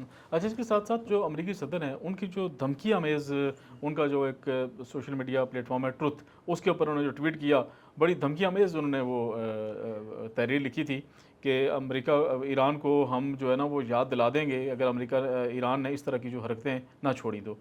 اچھا، اس کے ساتھ ساتھ جو امریکی صدر ہیں ان کی جو دھمکی آمیز ان کا جو ایک سوشل میڈیا پلیٹ فارم ہے ٹروتھ، اس کے اوپر انہوں نے جو ٹویٹ کیا، بڑی دھمکی آمیز انہوں نے وہ تحریر لکھی تھی کہ امریکہ ایران کو ہم جو ہے نا وہ یاد دلا دیں گے اگر امریکہ ایران نے اس طرح کی جو حرکتیں نہ چھوڑی تو۔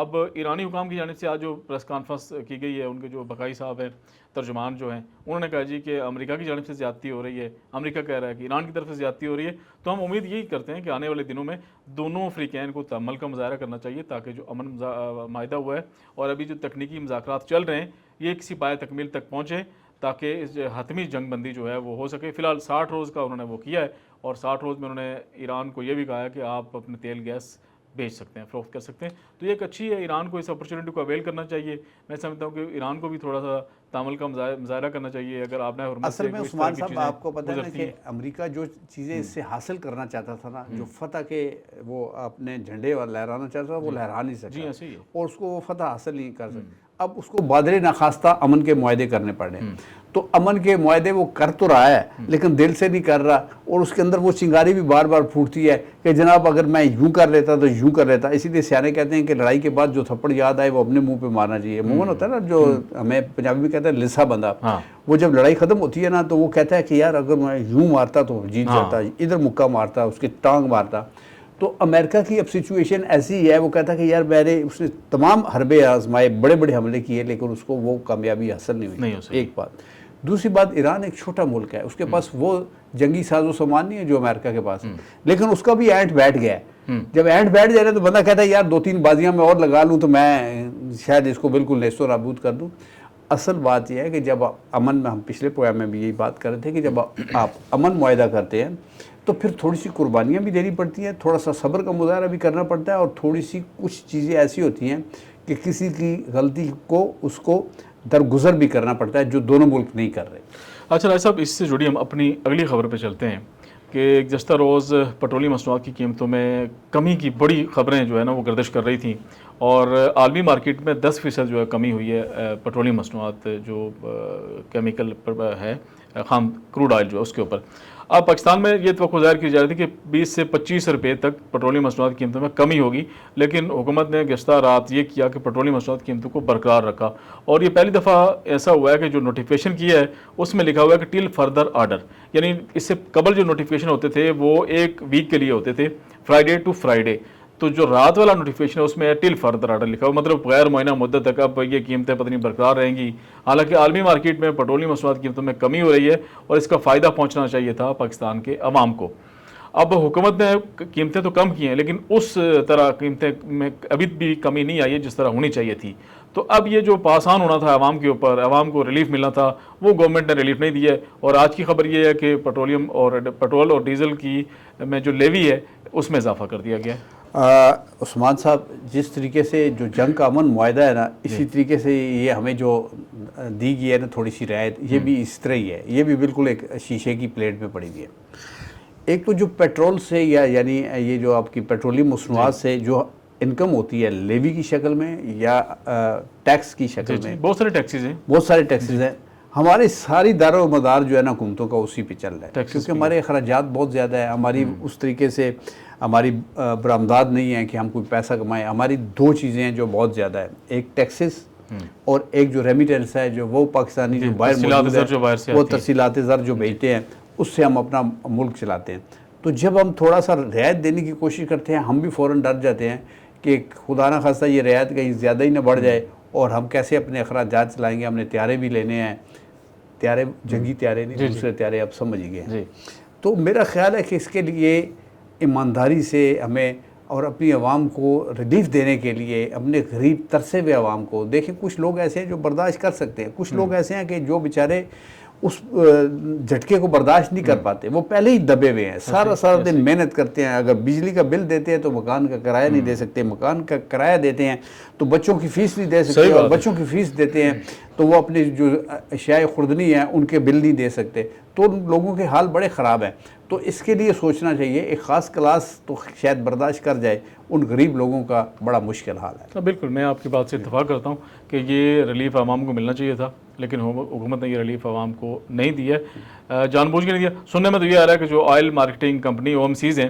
اب ایرانی حکام کی جانب سے آج جو پریس کانفرنس کی گئی ہے، ان کے جو بقائی صاحب ہیں، ترجمان جو ہیں، انہوں نے کہا جی کہ امریکہ کی جانب سے زیادتی ہو رہی ہے، امریکہ کہہ رہا ہے کہ ایران کی طرف سے زیادتی ہو رہی ہے، تو ہم امید یہی کرتے ہیں کہ آنے والے دنوں میں دونوں فریقین کو تحمل کا مظاہرہ کرنا چاہیے تاکہ جو امن معاہدہ ہوا ہے اور ابھی جو تکنیکی مذاکرات چل رہے ہیں یہ کسی پایہ تکمیل تک پہنچے تاکہ اس حتمی جنگ بندی جو ہے وہ ہو سکے۔ فی الحال 60 روز کا انہوں نے وہ کیا ہے اور 60 روز میں انہوں نے ایران کو یہ بھی کہا ہے کہ آپ اپنے تیل گیس بیچ سکتے ہیں، فروخت کر سکتے ہیں، تو یہ ایک اچھی ہے، ایران کو اس اپرچونٹی کو اویل کرنا چاہیے۔ میں سمجھتا ہوں کہ ایران کو بھی تھوڑا سا تعامل کا مظاہرہ کرنا چاہیے اگر آپ نے حرمت سے اصل میں عثمان صاحب آپ کو پتہ ہے نا کہ امریکہ جو چیزیں اس سے حاصل کرنا چاہتا تھا نا، جو فتح کے وہ اپنے جھنڈے لہرانا چاہتا تھا وہ لہرا نہیں سکا اور اس کو وہ فتح حاصل نہیں کر سکا، اب اس کو بادر ناخواستہ امن کے معاہدے کرنے پڑے، تو امن کے معاہدے وہ کر تو رہا ہے لیکن دل سے نہیں کر رہا، اور اس کے اندر وہ چنگاری بھی بار بار پھوٹتی ہے کہ جناب اگر میں یوں کر لیتا تو یوں کر لیتا۔ اسی لیے سیانے کہتے ہیں کہ لڑائی کے بعد جو تھپڑ یاد آئے وہ اپنے منہ پہ مارنا چاہیے۔ عموماً ہوتا ہے نا جو ہمیں پنجابی میں کہتے ہیں لسا بندہ، وہ جب لڑائی ختم ہوتی ہے نا تو وہ کہتا ہے کہ یار اگر میں یوں مارتا تو جیت جاتا، ادھر مکہ مارتا، اس کی ٹانگ مارتا۔ تو امریکہ کی اب سچویشن ایسی ہے، وہ کہتا ہے کہ یار میں نے اس نے تمام حربے آزمائے، بڑے بڑے حملے کیے لیکن اس کو وہ کامیابی حاصل نہیں ہوئی، ایک بات۔ دوسری بات، ایران ایک چھوٹا ملک ہے، اس کے پاس وہ جنگی ساز و سامان نہیں ہے جو امریکہ کے پاس ہے، لیکن اس کا بھی اینٹ بیٹھ گیا ہے۔ جب اینٹ بیٹھ جائے تو بندہ کہتا ہے یار 2-3 بازیاں میں اور لگا لوں تو میں شاید اس کو بالکل نیست و نابود کر دوں۔ اصل بات یہ ہے کہ جب امن میں، ہم پچھلے پروگرام میں بھی یہی بات کر رہے تھے کہ جب آپ امن معاہدہ کرتے ہیں تو پھر تھوڑی سی قربانیاں بھی دینی پڑتی ہیں، تھوڑا سا صبر کا مظاہرہ بھی کرنا پڑتا ہے، اور تھوڑی سی کچھ چیزیں ایسی ہوتی ہیں کہ کسی کی غلطی کو اس کو درگزر بھی کرنا پڑتا ہے جو دونوں ملک نہیں کر رہے۔ اچھا راج صاحب، اس سے جڑی ہم اپنی اگلی خبر پہ چلتے ہیں کہ گزشتہ روز پیٹرولیم مصنوعات کی قیمتوں میں کمی کی بڑی خبریں جو ہے نا وہ گردش کر رہی تھیں، اور عالمی مارکیٹ میں 10% جو ہے کمی ہوئی ہے پیٹرولیم مصنوعات جو کیمیکل ہے، خام کروڈ آئل جو ہے اس کے اوپر۔ اب پاکستان میں یہ توقع ظاہر کی جا رہی تھی کہ 20 سے 25 روپے تک پیٹرولیم مصنوعات کی قیمتوں میں کمی ہوگی، لیکن حکومت نے گزشتہ رات یہ کیا کہ پیٹرولیم مصنوعات کی قیمتوں کو برقرار رکھا، اور یہ پہلی دفعہ ایسا ہوا ہے کہ جو نوٹیفیکیشن کیا ہے اس میں لکھا ہوا ہے کہ ٹل فردر آرڈر، یعنی اس سے قبل جو نوٹیفیکیشن ہوتے تھے وہ ایک ویک کے لیے ہوتے تھے، فرائیڈے ٹو فرائیڈے، تو جو رات والا نوٹیفیکیشن ہے اس میں ٹل فردر آرڈر لکھا ہوا، مطلب غیر معینہ مدت تک اب یہ قیمتیں پتہ نہیں برقرار رہیں گی۔ حالانکہ عالمی مارکیٹ میں پیٹرولیم مصنوعات کی قیمتوں میں کمی ہو رہی ہے اور اس کا فائدہ پہنچنا چاہیے تھا پاکستان کے عوام کو۔ اب حکومت نے قیمتیں تو کم کی ہیں لیکن اس طرح قیمتیں میں ابھی بھی کمی نہیں آئی ہے جس طرح ہونی چاہیے تھی، تو اب یہ جو پاس آن ہونا تھا عوام کے اوپر، عوام کو ریلیف ملنا تھا، وہ گورنمنٹ نے ریلیف نہیں دی ہے، اور آج کی خبر یہ ہے کہ پیٹرول اور ڈیزل کی میں جو لیوی ہے اس میں اضافہ کر دیا گیا ہے۔ عثمان صاحب، جس طریقے سے جو جنگ کا امن معاہدہ ہے نا، اسی طریقے سے یہ ہمیں جو دی گئی ہے نا تھوڑی سی رعایت، یہ بھی اس طرح ہی ہے، یہ بھی بالکل ایک شیشے کی پلیٹ میں پڑی ہوئی ہے۔ ایک تو جو پیٹرول سے یعنی یہ جو آپ کی پیٹرولیم مصنوعات سے جو انکم ہوتی ہے لیوی کی شکل میں یا ٹیکس کی شکل میں، بہت سارے ٹیکسیز ہیں، بہت سارے ٹیکسیز ہیں، ہماری ساری دار و مدار جو ہے نا حکومتوں کا اسی پہ چل رہا ہے، کیونکہ ہمارے اخراجات بہت زیادہ ہے، ہماری اس طریقے سے ہماری برآمدات نہیں ہیں کہ ہم کوئی پیسہ کمائیں۔ ہماری 2 چیزیں ہیں جو بہت زیادہ ہیں، ایک ٹیکسز اور ایک جو ریمیٹنس ہے، جو وہ پاکستانی جو باہر موجود ہے وہ ترسیلات زر جو بھیجتے ہیں اس سے ہم اپنا ملک چلاتے ہیں۔ تو جب ہم تھوڑا سا رعایت دینے کی کوشش کرتے ہیں ہم بھی فوراً ڈر جاتے ہیں کہ خدا نہ خواستہ یہ رعایت کہیں زیادہ ہی نہ بڑھ جائے اور ہم کیسے اپنے اخراجات چلائیں گے، ہم نے طیارے بھی لینے ہیں، طیارے جنگی طیارے نہیں، دوسرے طیارے آپ سمجھ گئے۔ تو میرا خیال ہے کہ اس کے لیے ایمانداری سے ہمیں اور اپنی عوام کو ریلیف دینے کے لیے، اپنے غریب ترسے ہوئے عوام کو، دیکھیں کچھ لوگ ایسے ہیں جو برداشت کر سکتے ہیں، کچھ لوگ ایسے ہیں کہ جو بیچارے اس جھٹکے کو برداشت نہیں کر پاتے، وہ پہلے ہی دبے ہوئے ہیں، سارا دن محنت کرتے ہیں، اگر بجلی کا بل دیتے ہیں تو مکان کا کرایہ نہیں دے سکتے، مکان کا کرایہ دیتے ہیں تو بچوں کی فیس نہیں دے سکتے، اور بچوں کی فیس دیتے ہیں تو وہ اپنی جو اشیاء خوردنی ہیں ان کے بل نہیں دے سکتے، تو ان لوگوں کے حال بڑے خراب ہیں۔ تو اس کے لیے سوچنا چاہیے، ایک خاص کلاس تو شاید برداشت کر جائے، ان غریب لوگوں کا بڑا مشکل حال ہے۔ بالکل، میں آپ کی بات سے اتفاق کرتا ہوں کہ یہ ریلیف عوام کو ملنا چاہیے تھا، لیکن حکومت نے یہ ریلیف عوام کو نہیں دیا ہے، جان بوجھ کے نہیں دیا۔ سننے میں تو یہ آ رہا ہے کہ جو آئل مارکیٹنگ کمپنی OMCs ہیں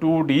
2D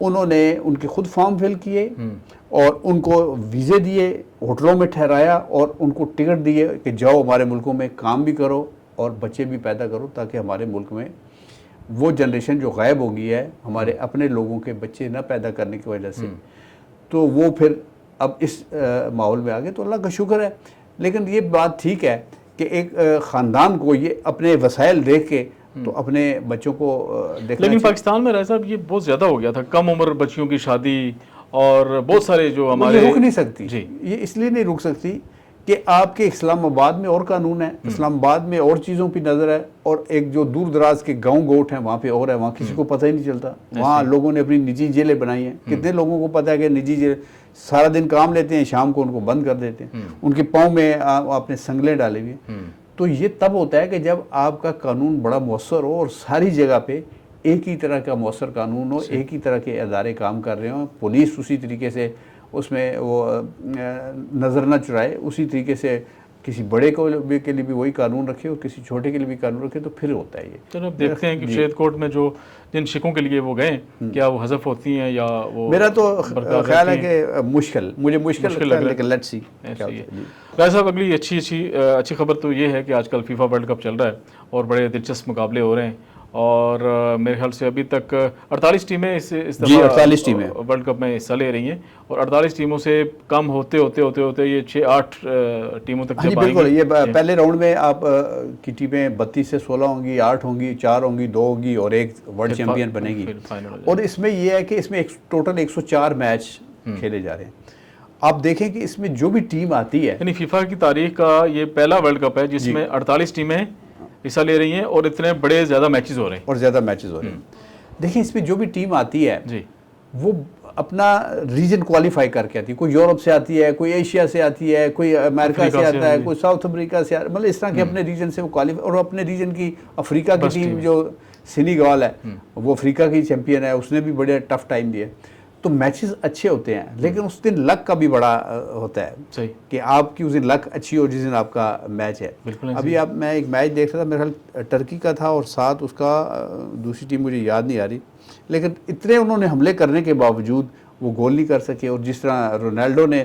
انہوں نے ان کے خود فارم فل کیے اور ان کو ویزے دیے، ہوٹلوں میں ٹھہرایا اور ان کو ٹکٹ دیے کہ جاؤ ہمارے ملکوں میں کام بھی کرو اور بچے بھی پیدا کرو، تاکہ ہمارے ملک میں وہ جنریشن جو غائب ہو گئی ہے ہمارے اپنے لوگوں کے بچے نہ پیدا کرنے کی وجہ سے، تو وہ پھر اب اس ماحول میں آ گئے، تو اللہ کا شکر ہے۔ لیکن یہ بات ٹھیک ہے کہ ایک خاندان کو یہ اپنے وسائل دیکھ کے تو اپنے بچوں کو دیکھنا لیکن پاکستان میں رائے صاحب یہ بہت زیادہ ہو گیا تھا، کم عمر بچیوں کی شادی، اور بہت سارے جو ہمارے رک نہیں سکتی، یہ اس لیے نہیں رک سکتی کہ آپ کے اسلام آباد میں اور قانون ہے، اسلام آباد میں اور چیزوں پہ نظر ہے، اور ایک جو دور دراز کے گاؤں گوٹ ہیں وہاں پہ اور ہے، وہاں کسی کو پتہ ہی نہیں چلتا، وہاں لوگوں نے اپنی نجی جیلیں بنائی ہیں، کتنے لوگوں کو پتہ ہے کہ نجی جیل سارا دن کام لیتے ہیں، شام کو ان کو بند کر دیتے ہیں، ان کے پاؤں میں آپ نے سنگلیں ڈالے ہوئے ہیں۔ تو یہ تب ہوتا ہے کہ جب آپ کا قانون بڑا مؤثر ہو اور ساری جگہ پہ ایک ہی طرح کا مؤثر قانون ہو، ایک ہی طرح کے ادارے کام کر رہے ہوں، پولیس اسی طریقے سے اس میں وہ نظر نہ چرائے، اسی طریقے سے کسی بڑے کے لیے بھی وہی قانون رکھے اور کسی چھوٹے کے لیے بھی قانون رکھے، تو پھر ہوتا ہے یہ۔ چلو اب دیکھتے ہیں کہ شہید کوٹ میں جو جن شکوں کے لیے وہ گئے کیا وہ حذف ہوتی ہیں یا وہ، میرا تو خیال ہے کہ مجھے مشکل لگ رہا ہے، لیکن لیٹس سی کیا ہوتا ہے۔ راجہ صاحب اگلی اچھی خبر تو یہ ہے کہ آج کل فیفا ورلڈ کپ چل رہا ہے اور بڑے دلچسپ مقابلے ہو رہے ہیں، اور میرے خیال سے ابھی تک 48 ٹیمیں اس دفعہ 48 ٹیمیں ورلڈ کپ میں حصہ لے رہی ہیں، اور 48 ٹیموں سے کم ہوتے یہ 6-8 ٹیموں تک جب آئیں گی۔ بالکل، یہ پہلے راؤنڈ میں آپ کی ٹیمیں 32 سے 16 ہوں گی، 8 ہوں گی، 4 ہوں گی، 2 ہوں گی اور ایک ورلڈ چیمپئن بنے گی۔ اور اس میں یہ ہے کہ اس میں ٹوٹل 104 میچ کھیلے جا رہے ہیں۔ آپ دیکھیں کہ اس میں جو بھی ٹیم آتی ہے، یعنی فیفا کی تاریخ کا یہ پہلا ورلڈ کپ ہے جس میں 48 ٹیمیں حصہ لے رہی ہیں اور اتنے بڑے زیادہ میچز ہو رہے ہیں۔ دیکھیں اس میں جو بھی ٹیم آتی ہے وہ اپنا ریجن کوالیفائی کر کے آتی ہے، کوئی یورپ سے آتی ہے، کوئی ایشیا سے آتی ہے، کوئی امریکہ سے آتا ہے، کوئی ساؤتھ امریکہ سے، مطلب اس طرح کے اپنے ریجن سے وہ کوالیفائی، اور اپنے ریجن کی افریقہ کی ٹیم جو سینیگال ہے وہ افریقہ کی چیمپئن ہے، اس نے بھی بڑے ٹف ٹائم دیا۔ تو میچز اچھے ہوتے ہیں، لیکن اس دن لک کا بھی بڑا ہوتا ہے کہ آپ کی اس دن لک اچھی ہو جس دن آپ کا میچ ہے۔ ابھی میں ایک میچ دیکھ رہا تھا، میرے خیال ٹرکی کا تھا اور ساتھ اس کا دوسری ٹیم مجھے یاد نہیں آ رہی، لیکن اتنے انہوں نے حملے کرنے کے باوجود وہ گول نہیں کر سکے، اور جس طرح رونالڈو نے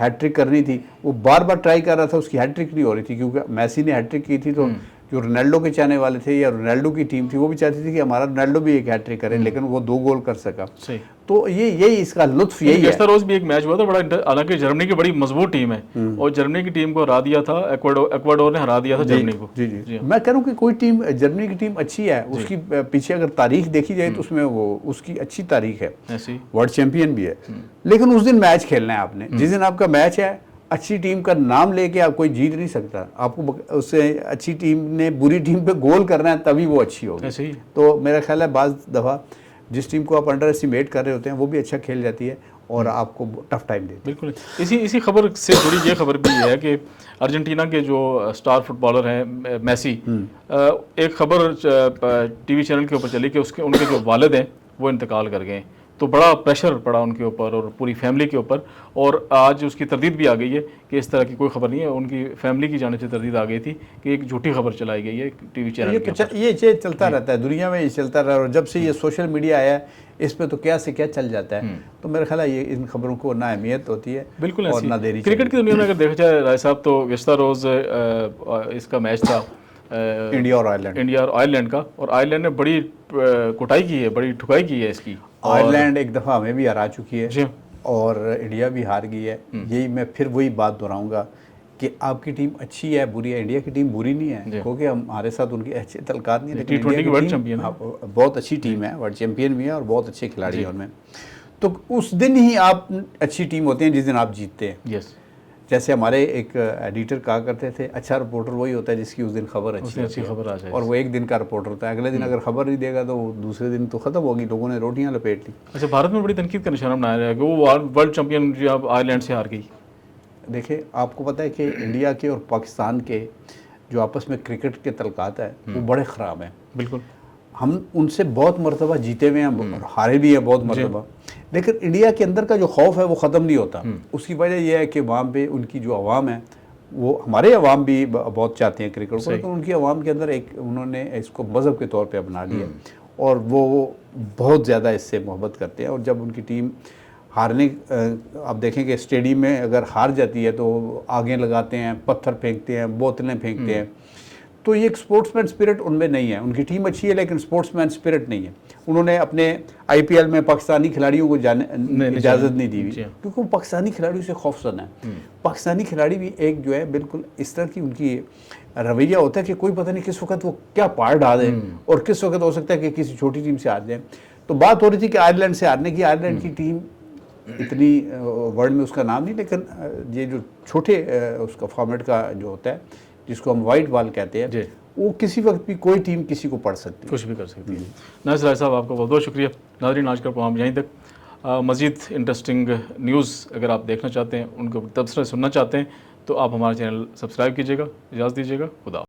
ہیٹ ٹرک کرنی تھی وہ بار بار ٹرائی کر رہا تھا، اس کی ہیٹ ٹرک نہیں ہو رہی تھی، کیونکہ میسی نے ہیٹ ٹرک کی تھی، تو جو رونالڈو کے چاہنے والے تھے یا رونالڈو کی ٹیم تھی وہ بھی چاہتی تھی کہ ہمارا رونالڈو بھی ایک ہیٹ ٹرک کرے، لیکن وہ 2 گول کر سکا۔ تو یہی اس کا لطف یہی ہے۔ گزشتہ روز بھی ایک میچ ہوا تھا بڑا، حالانکہ جرمنی کی بڑی مضبوط ٹیم ہے اور جرمنی کی ٹیم کو ہرا دیا تھا ایکواڈور نے، ہرا دیا تھا جرمنی کو۔ جی میں کہہ رہا ہوں کہ کوئی ٹیم، جرمنی کی ٹیم اچھی ہے، اس کی پیچھے اگر تاریخ دیکھی جائے تو اس میں وہ اس کی اچھی تاریخ ہے، ورلڈ چیمپئن بھی ہے، لیکن اس دن میچ کھیلنا ہے آپ نے، جس دن آپ کا میچ ہے، اچھی ٹیم کا نام لے کے آپ کوئی جیت نہیں سکتا، آپ کو اس سے اچھی ٹیم نے بری ٹیم پہ گول کرنا ہے تبھی وہ اچھی ہوگی۔ تو میرا خیال ہے بعض دفعہ جس ٹیم کو آپ انڈر ایسٹیمیٹ کر رہے ہوتے ہیں وہ بھی اچھا کھیل جاتی ہے اور آپ کو ٹف ٹائم دیتی ہے۔ بالکل، اسی خبر سے جڑی یہ خبر بھی ہے کہ ارجنٹینا کے جو اسٹار فٹ بالر ہیں میسی، ایک خبر ٹی وی چینل کے اوپر چلی کہ ان کے جو والد ہیں وہ انتقال کر گئے، تو بڑا پریشر پڑا ان کے اوپر اور پوری فیملی کے اوپر، اور آج اس کی تردید بھی آ گئی ہے کہ اس طرح کی کوئی خبر نہیں ہے، ان کی فیملی کی جانب سے تردید آ گئی تھی کہ ایک جھوٹی خبر چلائی گئی ہے ٹی وی چینل کے اوپر۔ یہ چلتا رہتا ہے دنیا میں، یہ چلتا رہا، اور جب سے یہ سوشل میڈیا آیا ہے اس پہ تو کیا سے کیا چل جاتا ہے، تو میرا خیال ہے یہ ان خبروں کو نہ اہمیت ہوتی ہے بالکل اور نہ دیری۔ کرکٹ کی دنیا میں اگر دیکھا جائے رائے صاحب تو گزشتہ روز اس کا میچ تھا انڈیا اور آئرلینڈ کا، اور آئرلینڈ نے بڑی کٹائی کی ہے، بڑی ٹھکائی کی ہے اس کی۔ آئرلینڈ ایک دفعہ ہمیں بھی ہرا چکی ہے اور انڈیا بھی ہار گئی ہے۔ یہی میں پھر وہی بات دہراؤں گا کہ آپ کی ٹیم اچھی ہے بری ہے، انڈیا کی ٹیم بری نہیں ہے، کیونکہ ہمارے ساتھ ان کے اچھے تعلقات نہیں ہیں، لیکن انڈیا کی ٹیم بہت اچھی ٹیم ہے، ورلڈ چیمپئن بھی ہے اور بہت اچھے کھلاڑی ہیں ان میں۔ تو اس دن ہی آپ اچھی ٹیم ہوتے ہیں جس دن آپ جیتتے ہیں۔ جیسے ہمارے ایک ایڈیٹر کہا کرتے تھے اچھا رپورٹر وہی ہوتا ہے جس کی اس دن خبر اچھی ہوتی ہے، اور وہ ایک دن کا رپورٹر ہوتا ہے، اگلے دن اگر خبر نہیں دے گا تو دوسرے دن تو ختم ہوگی، لوگوں نے روٹیاں لپیٹ لی۔ اچھا، بھارت میں بڑی تنقید کا نشانہ بنایا گیا کہ وہ ورلڈ چیمپئن آئرلینڈ سے ہار گئی۔ دیکھیں آپ کو پتہ ہے کہ انڈیا کے اور پاکستان کے جو آپس میں کرکٹ کے تعلقات ہیں وہ بڑے خراب ہیں۔ بالکل، ہم ان سے بہت مرتبہ جیتے ہوئے ہیں، ہارے بھی ہیں بہت مرتبہ، لیکن انڈیا کے اندر کا جو خوف ہے وہ ختم نہیں ہوتا۔ اس کی وجہ یہ ہے کہ وہاں پہ ان کی جو عوام ہے، وہ ہمارے عوام بھی بہت چاہتے ہیں کرکٹ کو، لیکن ان کی عوام کے اندر ایک انہوں نے اس کو مذہب کے طور پہ اپنا لیا، اور وہ بہت زیادہ اس سے محبت کرتے ہیں. اور جب ان کی ٹیم ہارنے آپ دیکھیں کہ اسٹیڈیم میں اگر ہار جاتی ہے تو آگیں لگاتے ہیں, پتھر پھینکتے ہیں, بوتلیں پھینکتے ہیں. تو یہ ایک سپورٹس مین اسپرٹ ان میں نہیں ہے. ان کی ٹیم اچھی ہے لیکن سپورٹس مین اسپرٹ نہیں ہے. انہوں نے اپنے IPL میں پاکستانی کھلاڑیوں کو اجازت نہیں دی ہوئی کیونکہ وہ پاکستانی کھلاڑیوں سے خوفزدہ ہیں. پاکستانی کھلاڑی بھی ایک جو ہے بالکل اس طرح کی ان کی رویہ ہوتا ہے کہ کوئی پتہ نہیں کس وقت وہ کیا پار ڈال دیں اور کس وقت ہو سکتا ہے کہ کسی چھوٹی ٹیم سے ہار جائیں. تو بات ہو رہی تھی کہ آئرلینڈ سے ہارنے کی. آئرلینڈ کی ٹیم اتنی ورلڈ میں اس کا نام نہیں, لیکن یہ جو چھوٹے اس کا فارمیٹ کا جو ہوتا ہے جس کو ہم وائٹ بال کہتے ہیں, وہ کسی وقت بھی کوئی ٹیم کسی کو پڑھ سکتی ہے, کچھ بھی کر سکتی ہے. ناصر راجہ صاحب آپ کا بہت بہت شکریہ. ناظرین آج کا پروگرام یہیں تک. مزید انٹرسٹنگ نیوز اگر آپ دیکھنا چاہتے ہیں, ان کو تبصرے سننا چاہتے ہیں تو آپ ہمارا چینل سبسکرائب کیجیے گا. اجازت دیجیے گا. خدا.